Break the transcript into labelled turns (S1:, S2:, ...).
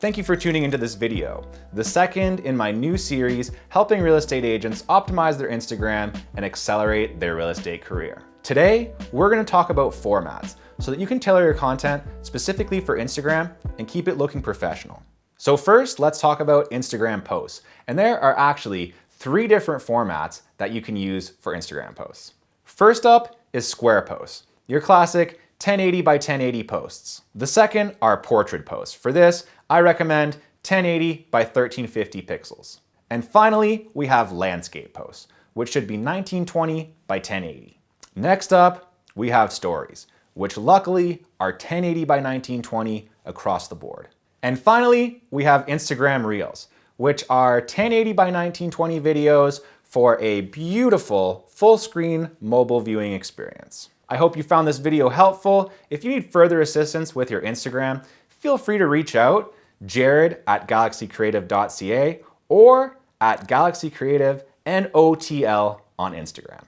S1: Thank you for tuning into this video, the second in my new series helping real estate agents optimize their Instagram and accelerate their real estate career. Today, we're going to talk about formats so that you can tailor your content specifically for Instagram and keep it looking professional. So first, let's talk about Instagram posts. And there are actually 3 different formats that you can use for Instagram posts. First up is square posts, your classic 1080 by 1080 posts. The second are portrait posts. For this, I recommend 1080 by 1350 pixels. And finally, we have landscape posts, which should be 1920 by 1080. Next up, we have stories, which luckily are 1080 by 1920 across the board. And finally, we have Instagram Reels, which are 1080 by 1920 videos for a beautiful full screen mobile viewing experience. I hope you found this video helpful. If you need further assistance with your Instagram, feel free to reach out, jared@galaxycreative.ca or at galaxycreative NOTL on Instagram.